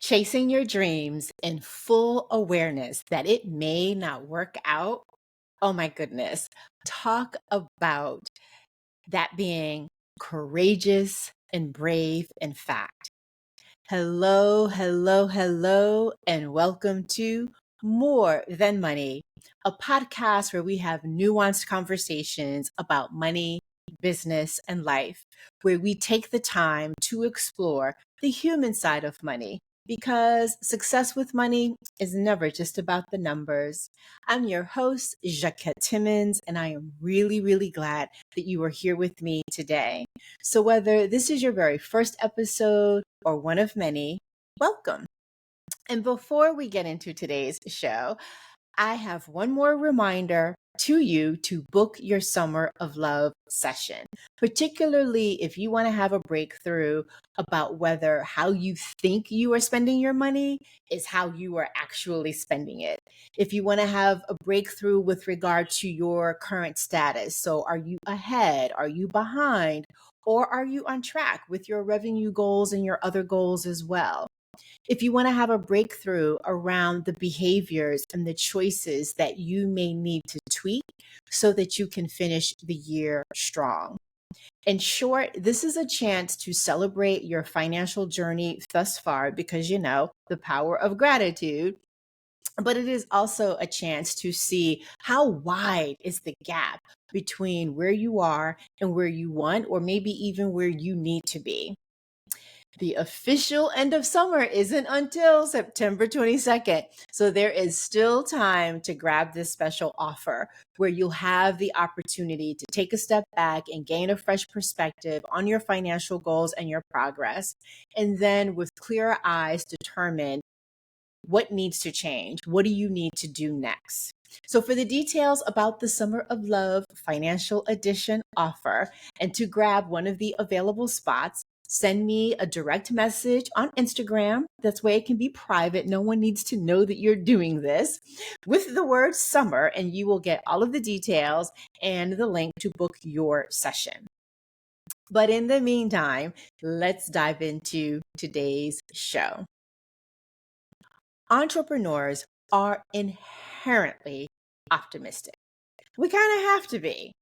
Chasing your dreams in full awareness that it may not work out. Oh my goodness. Talk about that being courageous and brave, in fact. Hello, hello, hello, and welcome to More Than Money, a podcast where we have nuanced conversations about money, business, and life, where we take the time to explore the human side of money. Because success with money is never just about the numbers. I'm your host, Jacquette Timmons, and I am really, really glad that you are here with me today. So, whether this is your very first episode or one of many, welcome. And before we get into today's show, I have one more reminder to you to book your Summer of Love session, particularly if you want to have a breakthrough about whether how you think you are spending your money is how you are actually spending it. If you want to have a breakthrough with regard to your current status, so are you ahead? Are you behind? Or are you on track with your revenue goals and your other goals as well? If you want to have a breakthrough around the behaviors and the choices that you may need to tweak so that you can finish the year strong. In short, this is a chance to celebrate your financial journey thus far because you know the power of gratitude. But it is also a chance to see how wide is the gap between where you are and where you want, or maybe even where you need to be. The official end of summer isn't until September 22nd. So there is still time to grab this special offer where you'll have the opportunity to take a step back and gain a fresh perspective on your financial goals and your progress. And then with clearer eyes, determine what needs to change. What do you need to do next? So, for the details about the Summer of Love Financial Edition offer and to grab one of the available spots, send me a direct message on Instagram. That's why it can be private. No one needs to know that you're doing this with the word summer, and you will get all of the details and the link to book your session. But in the meantime, let's dive into today's show. Entrepreneurs are inherently optimistic. We kind of have to be.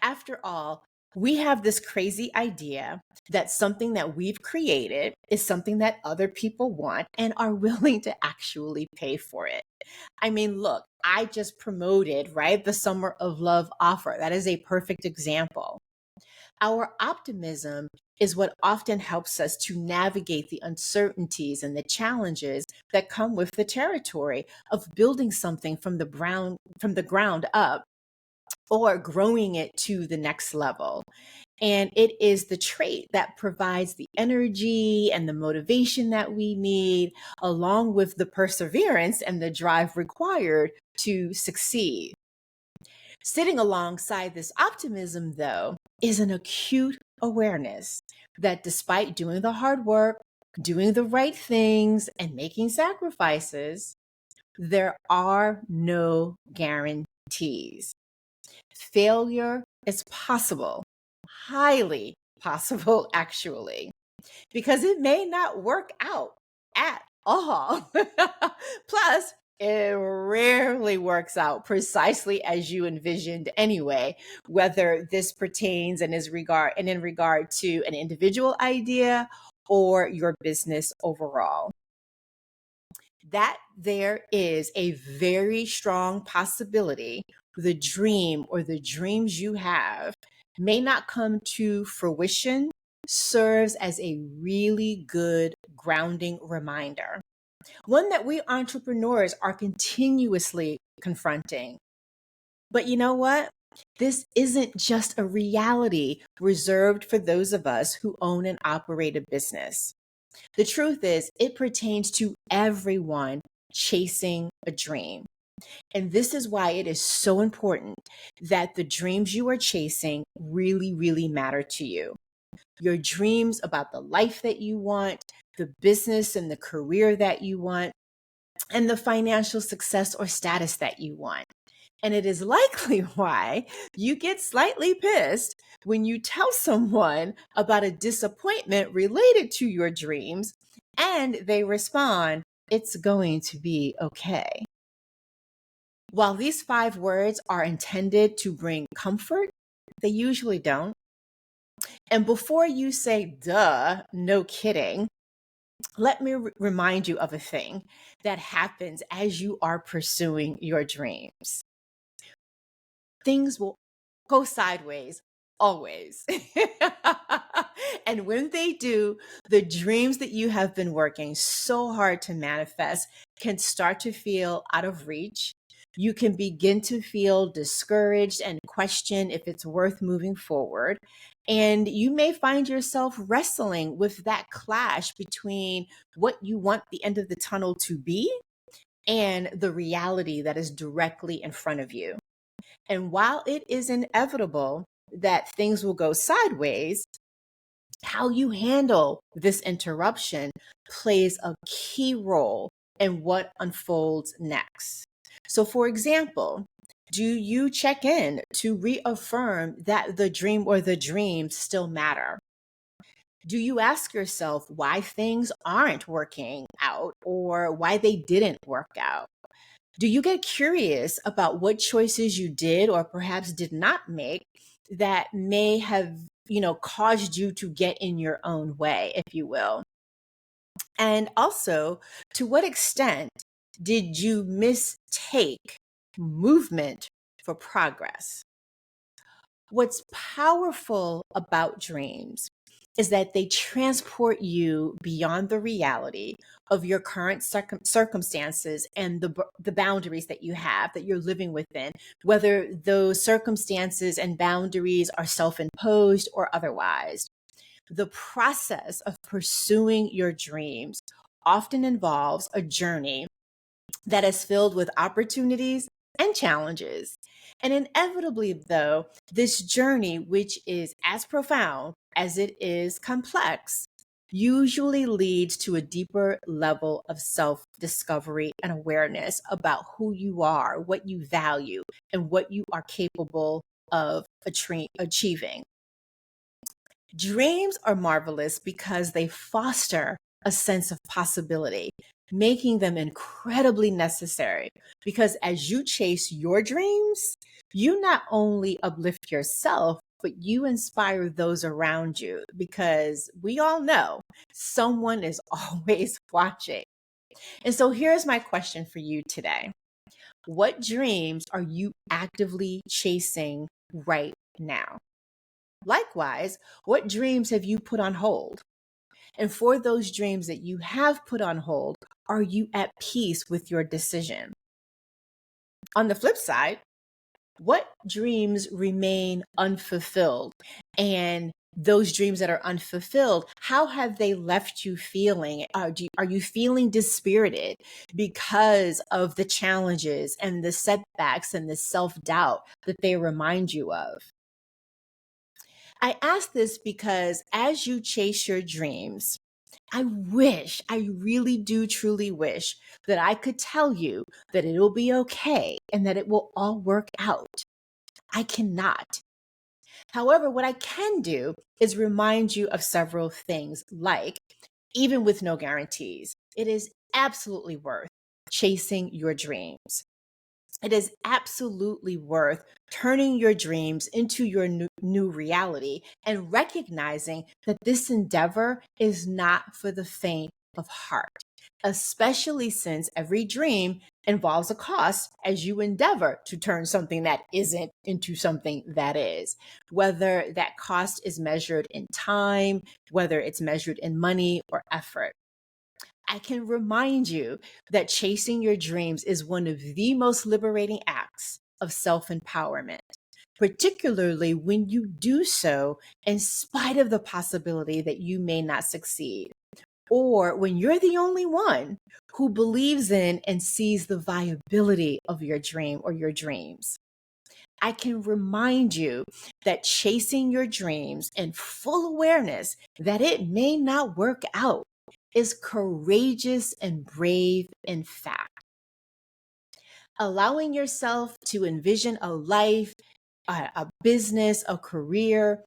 After all, we have this crazy idea that something that we've created is something that other people want and are willing to actually pay for it. I mean, look, I just promoted, right, the Summer of Love offer. That is a perfect example. Our optimism is what often helps us to navigate the uncertainties and the challenges that come with the territory of building something from the ground up or growing it to the next level. And it is the trait that provides the energy and the motivation that we need, along with the perseverance and the drive required to succeed. Sitting alongside this optimism, though, is an acute awareness that despite doing the hard work, doing the right things, and making sacrifices, there are no guarantees. Failure is possible, highly possible, actually, because it may not work out at all. Plus, it rarely works out precisely as you envisioned anyway, whether this pertains and in regard to an individual idea or your business overall. That there is a very strong possibility the dream or the dreams you have may not come to fruition serves as a really good grounding reminder, one that we entrepreneurs are continuously confronting. But you know what? This isn't just a reality reserved for those of us who own and operate a business. The truth is, it pertains to everyone chasing a dream. And this is why it is so important that the dreams you are chasing really, really matter to you. Your dreams about the life that you want, the business and the career that you want, and the financial success or status that you want. And it is likely why you get slightly pissed when you tell someone about a disappointment related to your dreams and they respond, "It's going to be okay." While these 5 words are intended to bring comfort, they usually don't. And before you say, "Duh, no kidding," let me remind you of a thing that happens as you are pursuing your dreams. Things will go sideways always. And when they do, the dreams that you have been working so hard to manifest can start to feel out of reach. You can begin to feel discouraged and question if it's worth moving forward. And you may find yourself wrestling with that clash between what you want the end of the tunnel to be and the reality that is directly in front of you. And while it is inevitable that things will go sideways, how you handle this interruption plays a key role in what unfolds next. So, for example, do you check in to reaffirm that the dream or the dreams still matter? Do you ask yourself why things aren't working out or why they didn't work out? Do you get curious about what choices you did or perhaps did not make that may have, caused you to get in your own way, if you will? And also, to what extent did you mistake movement for progress? What's powerful about dreams is that they transport you beyond the reality of your current circumstances and the boundaries that you have that you're living within, whether those circumstances and boundaries are self imposed or otherwise. The process of pursuing your dreams often involves a journey that is filled with opportunities and challenges. And inevitably, though, this journey, which is as profound as it is complex, usually leads to a deeper level of self discovery and awareness about who you are, what you value, and what you are capable of achieving. Dreams are marvelous because they foster a sense of possibility, making them incredibly necessary. Because as you chase your dreams, you not only uplift yourself, but you inspire those around you. Because we all know someone is always watching. And so here's my question for you today: what dreams are you actively chasing right now? Likewise, what dreams have you put on hold? And for those dreams that you have put on hold, are you at peace with your decision? On the flip side, what dreams remain unfulfilled? And those dreams that are unfulfilled, how have they left you feeling? Are you feeling dispirited because of the challenges and the setbacks and the self doubt that they remind you of? I ask this because as you chase your dreams, I really do truly wish that I could tell you that it'll be okay and that it will all work out. I cannot. However, what I can do is remind you of several things, like, even with no guarantees, it is absolutely worth chasing your dreams. It is absolutely worth turning your dreams into your new reality and recognizing that this endeavor is not for the faint of heart, especially since every dream involves a cost as you endeavor to turn something that isn't into something that is. Whether that cost is measured in time, whether it's measured in money or effort. I can remind you that chasing your dreams is one of the most liberating acts of self empowerment, particularly when you do so in spite of the possibility that you may not succeed, or when you're the only one who believes in and sees the viability of your dream or your dreams. I can remind you that chasing your dreams in full awareness that it may not work out is courageous and brave in fact. Allowing yourself to envision a life, a business, a career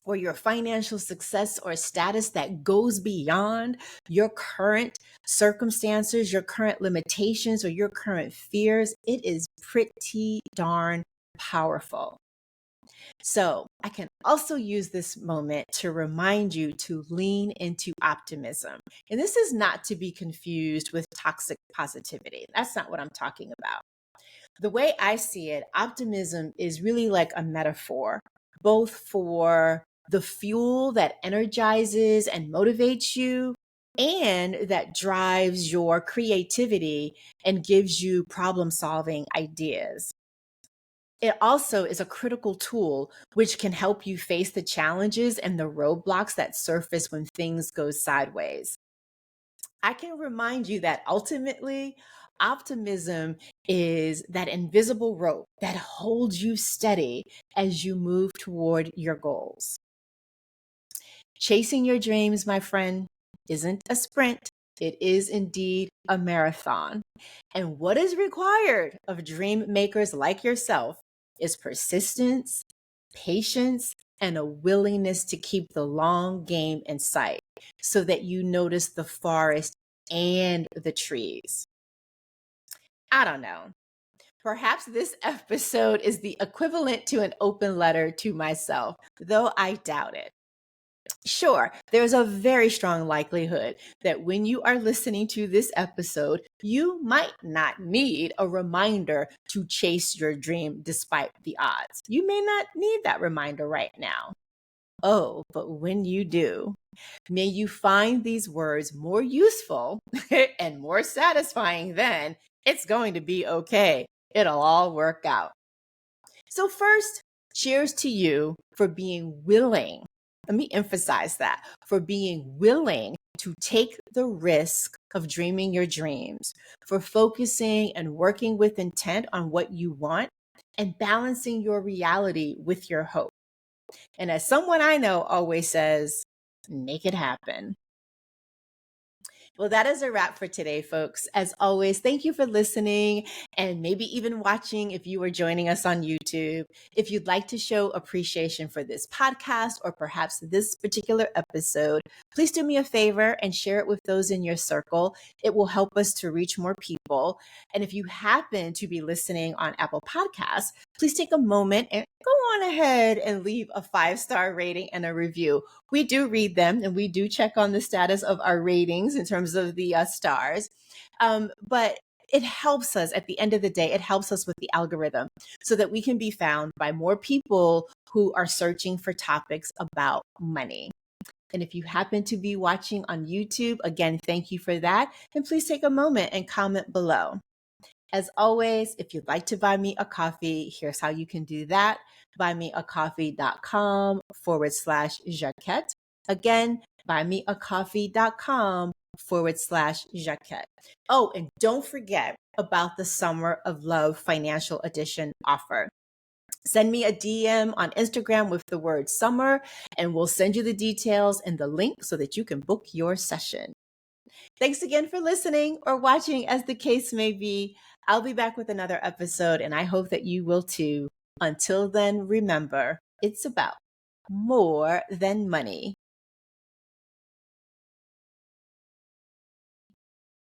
or your financial success or status that goes beyond your current circumstances, your current limitations, or your current fears, it is pretty darn powerful. So I can also use this moment to remind you to lean into optimism. And this is not to be confused with toxic positivity. That's not what I'm talking about. The way I see it, optimism is really like a metaphor, both for the fuel that energizes and motivates you and that drives your creativity and gives you problem solving ideas. It also is a critical tool which can help you face the challenges and the roadblocks that surface when things go sideways. I can remind you that ultimately, optimism is that invisible rope that holds you steady as you move toward your goals. Chasing your dreams, my friend, isn't a sprint. It is indeed a marathon. And what is required of dream makers like yourself is persistence, patience, and a willingness to keep the long game in sight so that you notice the forest and the trees. I don't know. Perhaps this episode is the equivalent to an open letter to myself, though I doubt it. Sure, there's a very strong likelihood that when you are listening to this episode, you might not need a reminder to chase your dream despite the odds. You may not need that reminder right now. Oh, but when you do, may you find these words more useful and more satisfying than it's going to be okay. It'll all work out. So, first, cheers to you for being willing. Let me emphasize that for being willing to take the risk of dreaming your dreams, for focusing and working with intent on what you want, and balancing your reality with your hope. And as someone I know always says, make it happen. Well, that is a wrap for today, folks. As always, thank you for listening and maybe even watching if you are joining us on YouTube. If you'd like to show appreciation for this podcast or perhaps this particular episode, please do me a favor and share it with those in your circle. It will help us to reach more people. And if you happen to be listening on Apple Podcasts, please take a moment and go on ahead and leave a 5-star rating and a review. We do read them and we do check on the status of our ratings in terms of the stars. But it helps us at the end of the day, it helps us with the algorithm so that we can be found by more people who are searching for topics about money. And if you happen to be watching on YouTube, again, thank you for that. And please take a moment and comment below. As always, if you'd like to buy me a coffee, here's how you can do that. buymeacoffee.com/Jaquette. Again, buymeacoffee.com/Jaquette. Oh, and don't forget about the Summer of Love Financial Edition offer. Send me a DM on Instagram with the word summer, and we'll send you the details and the link so that you can book your session. Thanks again for listening or watching, as the case may be. I'll be back with another episode, and I hope that you will too. Until then, remember, it's about more than money.